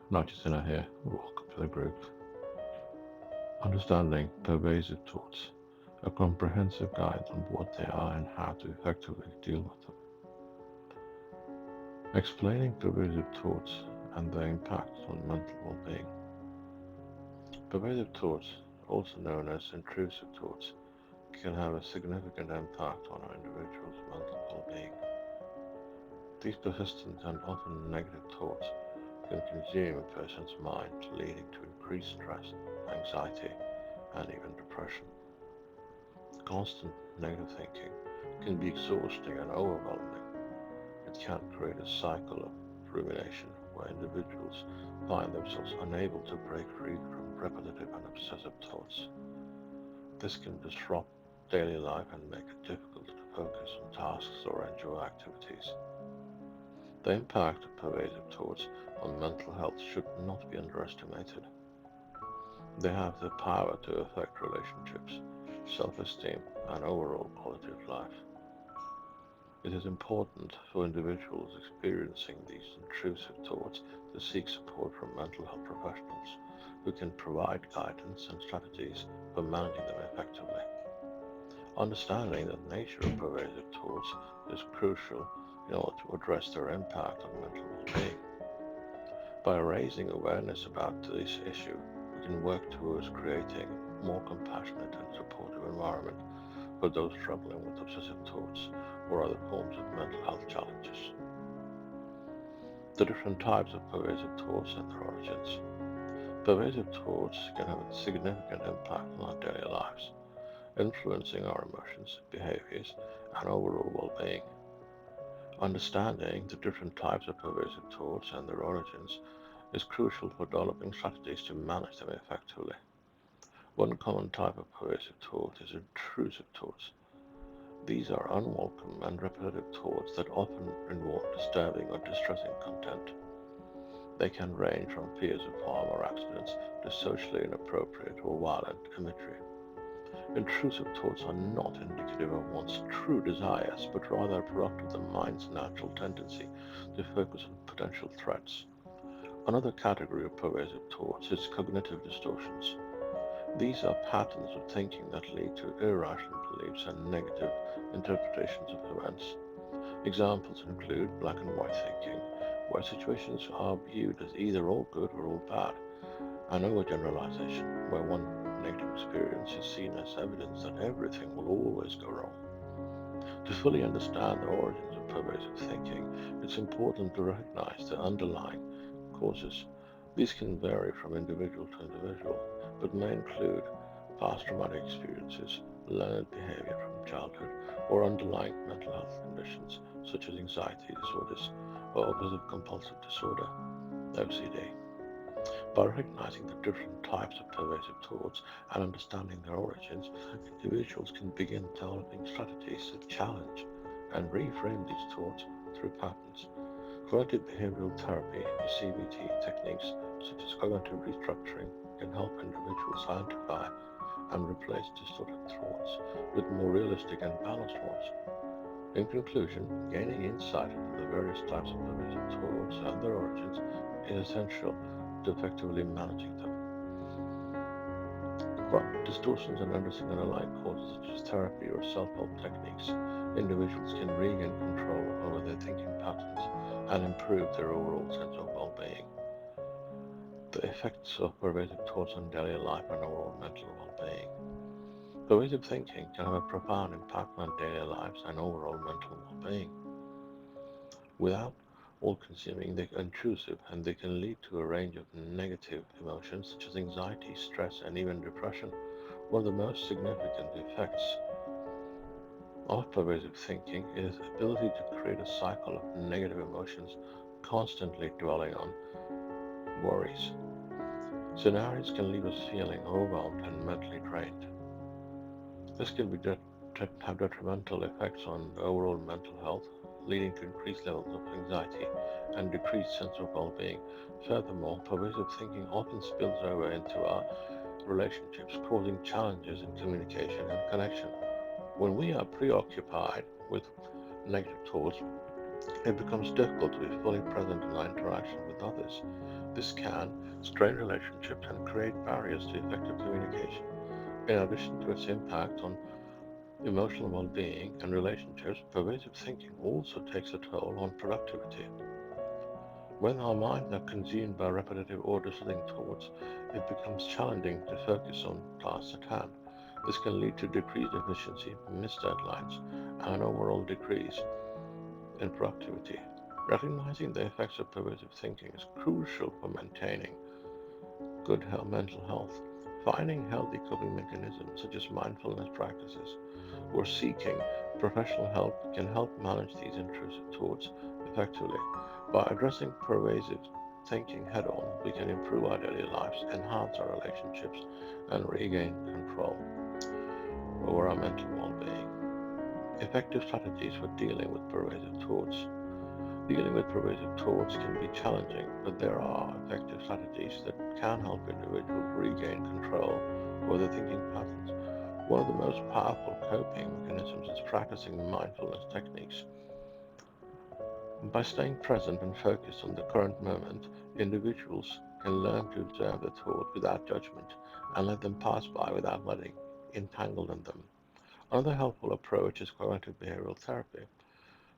Nitrogen here. Welcome to the group. Understanding pervasive thoughts, a comprehensive guide on what they are and how to effectively deal with them. Explaining pervasive thoughts and their impact on mental well-being. Pervasive thoughts, also known as intrusive thoughts, can have a significant impact on an individual's mental well-being. These persistent and often negative thoughts can consume a person's mind, leading to increased stress, anxiety, and even depression. Constant negative thinking can be exhausting and overwhelming. It can create a cycle of rumination where individuals find themselves unable to break free from repetitive and obsessive thoughts. This can disrupt daily life and make it difficult to focus on tasks or enjoy activities. The impact of pervasive thoughts on mental health should not be underestimated. They have the power to affect relationships, self-esteem, and overall quality of life. It is important for individuals experiencing these intrusive thoughts to seek support from mental health professionals who can provide guidance and strategies for managing them effectively. Understanding the nature of pervasive thoughts is crucial in order to address their impact on mental well-being. By raising awareness about this issue, we can work towards creating a more compassionate and supportive environment for those struggling with obsessive thoughts or other forms of mental health challenges. The different types of pervasive thoughts and their origins. Pervasive thoughts can have a significant impact on our daily lives, influencing our emotions, behaviors, and overall well-being. Understanding the different types of pervasive thoughts and their origins is crucial for developing strategies to manage them effectively. One common type of pervasive thought is intrusive thoughts. These are unwelcome and repetitive thoughts that often involve disturbing or distressing content. They can range from fears of harm or accidents to socially inappropriate or violent imagery. Intrusive thoughts are not indicative of one's true desires, but rather a product of the mind's natural tendency to focus on potential threats. Another category of pervasive thoughts is cognitive distortions. These are patterns of thinking that lead to irrational beliefs and negative interpretations of events. Examples include black and white thinking, where situations are viewed as either all good or all bad, and overgeneralization, where one negative experience is seen as evidence that everything will always go wrong. To fully understand the origins of pervasive thinking, it's important to recognize the underlying causes. These can vary from individual to individual, but may include past traumatic experiences, learned behavior from childhood, or underlying mental health conditions such as anxiety disorders or obsessive compulsive disorder, OCD. By recognizing the different types of pervasive thoughts and understanding their origins, individuals can begin developing strategies to challenge and reframe these thoughts through patterns. Cognitive behavioral therapy, CBT techniques such as cognitive restructuring can help individuals identify and replace distorted thoughts with more realistic and balanced ones. In conclusion, gaining insight into the various types of pervasive thoughts and their origins is essential to effectively managing them. By distortions and addressing underlying causes such as therapy or self-help techniques, individuals can regain control over their thinking patterns and improve their overall sense of well-being. The effects of pervasive thoughts on daily life and overall mental well-being. Pervasive thinking can have a profound impact on daily lives and overall mental well-being. Without all-consuming, they are intrusive and they can lead to a range of negative emotions such as anxiety, stress, and even depression. One of the most significant effects of pervasive thinking is the ability to create a cycle of negative emotions, constantly dwelling on worries. Scenarios can leave us feeling overwhelmed and mentally drained. This can have detrimental effects on the overall mental health, leading to increased levels of anxiety and decreased sense of well-being. Furthermore, pervasive thinking often spills over into our relationships, causing challenges in communication and connection. When we are preoccupied with negative thoughts, It becomes difficult to be fully present in our interaction with others. This can strain relationships and create barriers to effective communication. In addition to its impact on emotional well-being and relationships, pervasive thinking also takes a toll on productivity. When our minds are consumed by repetitive or distilling thoughts, it becomes challenging to focus on tasks at hand. This can lead to decreased efficiency, missed deadlines, and an overall decrease in productivity. Recognizing the effects of pervasive thinking is crucial for maintaining good mental health. Finding healthy coping mechanisms such as mindfulness practices or seeking professional help can help manage these intrusive thoughts effectively. By addressing pervasive thinking head on, we can improve our daily lives, enhance our relationships, and regain control over our mental well being. Effective strategies for dealing with pervasive thoughts. Dealing with pervasive thoughts can be challenging, but there are effective strategies that can help individuals regain control over their thinking patterns. One of the most powerful coping mechanisms is practicing mindfulness techniques. By staying present and focused on the current moment, individuals can learn to observe their thoughts without judgment and let them pass by without letting entangled in them. Another helpful approach is cognitive behavioral therapy,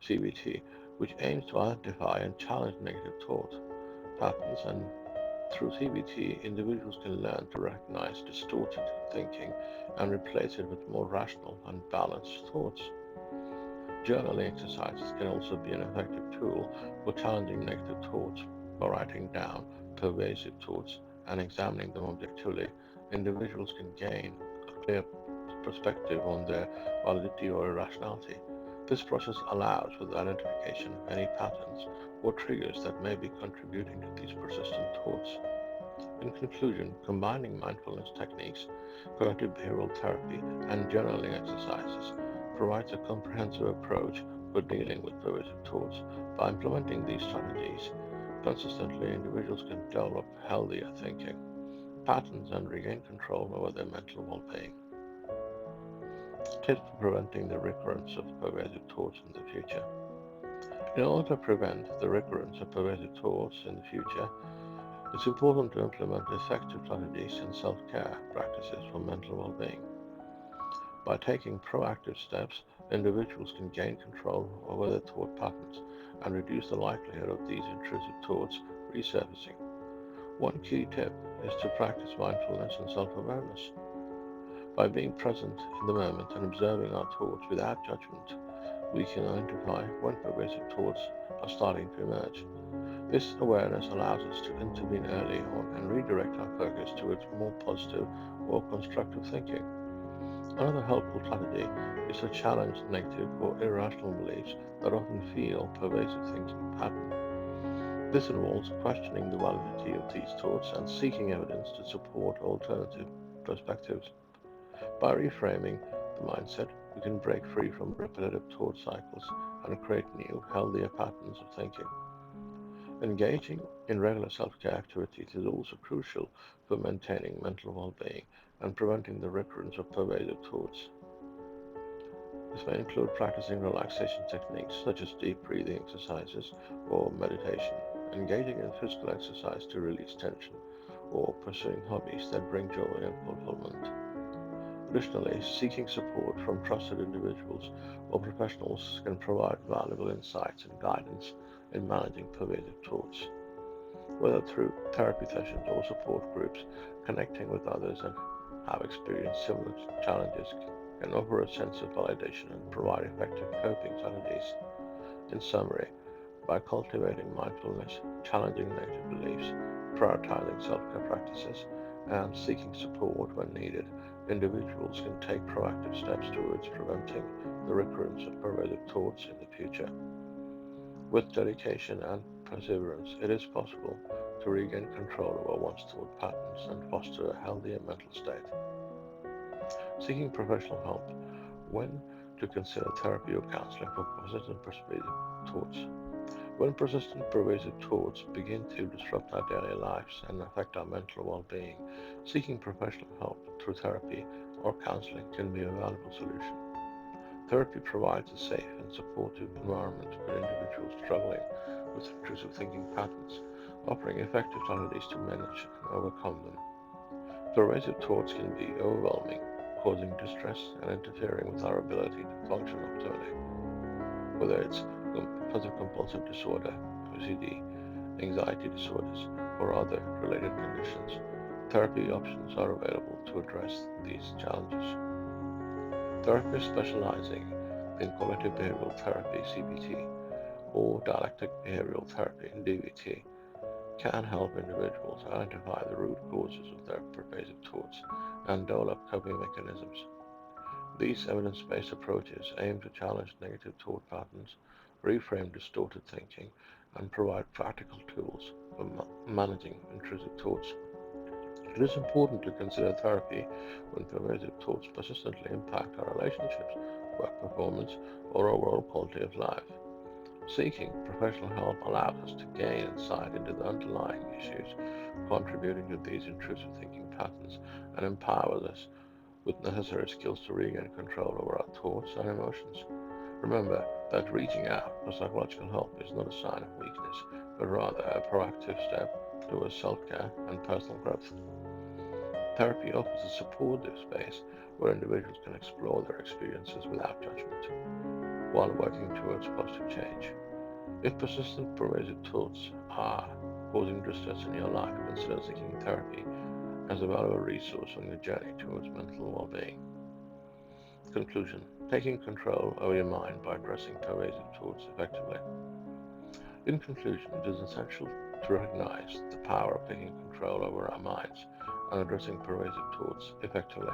CBT, which aims to identify and challenge negative thought patterns, and through CBT, individuals can learn to recognize distorted thinking and replace it with more rational and balanced thoughts. Journaling exercises can also be an effective tool for challenging negative thoughts. By writing down pervasive thoughts and examining them objectively, individuals can gain a clear perspective on their validity or irrationality. This process allows for the identification of any patterns or triggers that may be contributing to these persistent thoughts. In conclusion, combining mindfulness techniques, cognitive behavioral therapy, and journaling exercises provides a comprehensive approach for dealing with pervasive thoughts. By implementing these strategies consistently, individuals can develop healthier thinking patterns and regain control over their mental well-being. Tips for preventing the recurrence of pervasive thoughts in the future. In order to prevent the recurrence of pervasive thoughts in the future, it's important to implement effective strategies and self-care practices for mental well-being. By taking proactive steps, individuals can gain control over their thought patterns and reduce the likelihood of these intrusive thoughts resurfacing. One key tip is to practice mindfulness and self-awareness. By being present in the moment and observing our thoughts without judgment, we can identify when pervasive thoughts are starting to emerge. This awareness allows us to intervene early on and redirect our focus towards more positive or constructive thinking. Another helpful strategy is to challenge negative or irrational beliefs that often fuel pervasive thinking pattern. This involves questioning the validity of these thoughts and seeking evidence to support alternative perspectives. By reframing the mindset, we can break free from repetitive thought cycles and create new, healthier patterns of thinking. Engaging in regular self-care activities is also crucial for maintaining mental well-being and preventing the recurrence of pervasive thoughts. This may include practicing relaxation techniques such as deep breathing exercises or meditation, engaging in physical exercise to release tension, or pursuing hobbies that bring joy and fulfillment. Additionally, seeking support from trusted individuals or professionals can provide valuable insights and guidance in managing pervasive thoughts. Whether through therapy sessions or support groups, connecting with others and have experienced similar challenges can offer a sense of validation and provide effective coping strategies. In summary, by cultivating mindfulness, challenging negative beliefs, prioritizing self-care practices, and seeking support when needed, individuals can take proactive steps towards preventing the recurrence of pervasive thoughts in the future. With dedication and perseverance, it is possible to regain control over one's thought patterns and foster a healthier mental state. Seeking professional help when to consider therapy or counseling for persistent pervasive thoughts. When persistent pervasive thoughts begin to disrupt our daily lives and affect our mental well-being, seeking professional help through therapy or counseling can be a valuable solution. Therapy provides a safe and supportive environment for individuals struggling with intrusive thinking patterns, offering effective strategies to manage and overcome them. Pervasive thoughts can be overwhelming, causing distress and interfering with our ability to function optimally. Whether it's obsessive compulsive disorder, OCD, anxiety disorders, or other related conditions, therapy options are available to address these challenges. Therapists specializing in cognitive behavioral therapy (CBT) or dialectic behavioral therapy (DBT) can help individuals identify the root causes of their pervasive thoughts and develop coping mechanisms. These evidence-based approaches aim to challenge negative thought patterns, reframe distorted thinking, and provide practical tools for managing intrusive thoughts. It is important to consider therapy when pervasive thoughts persistently impact our relationships, work performance, or overall quality of life. Seeking professional help allows us to gain insight into the underlying issues contributing to these intrusive thinking patterns and empowers us with necessary skills to regain control over our thoughts and emotions. Remember that reaching out for psychological help is not a sign of weakness, but rather a proactive step towards self-care and personal growth. Therapy offers a supportive space where individuals can explore their experiences without judgment, while working towards positive change. If persistent pervasive thoughts are causing distress in your life, consider seeking therapy as a valuable resource on your journey towards mental well-being. Conclusion: taking control over your mind by addressing pervasive thoughts effectively. In conclusion, it is essential to recognize the power of taking control over our minds and addressing pervasive thoughts effectively.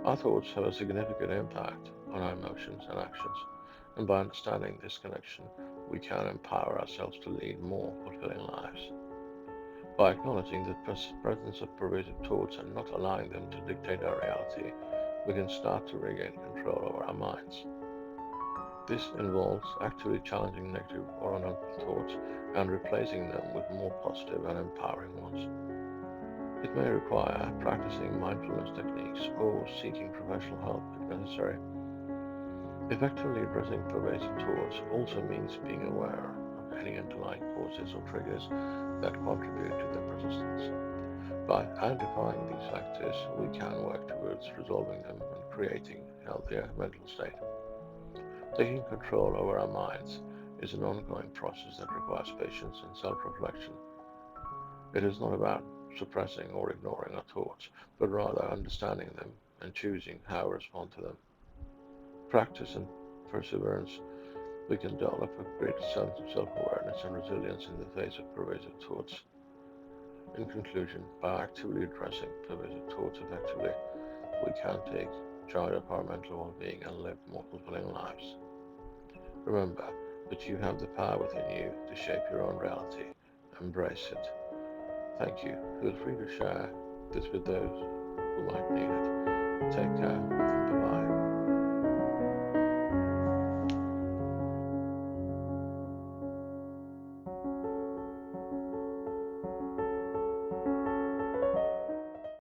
Our thoughts have a significant impact on our emotions and actions, and by understanding this connection, we can empower ourselves to lead more fulfilling lives. By acknowledging the presence of pervasive thoughts and not allowing them to dictate our reality, we can start to regain control over our minds. This involves actively challenging negative or unhelpful thoughts and replacing them with more positive and empowering ones. It may require practicing mindfulness techniques or seeking professional help if necessary. Effectively addressing pervasive thoughts also means being aware of any underlying causes or triggers that contribute to their persistence. By identifying these factors, we can work towards resolving them and creating a healthier mental state. Taking control over our minds is an ongoing process that requires patience and self-reflection. It is not about suppressing or ignoring our thoughts, but rather understanding them and choosing how to respond to them. Practice and perseverance, we can develop a greater sense of self-awareness and resilience in the face of pervasive thoughts. In conclusion, by actively addressing pervasive thoughts effectively, we can take charge of our mental well-being and live more fulfilling lives. Remember that you have the power within you to shape your own reality. Embrace it. Thank you. Feel free to share this with those who might need it. Take care.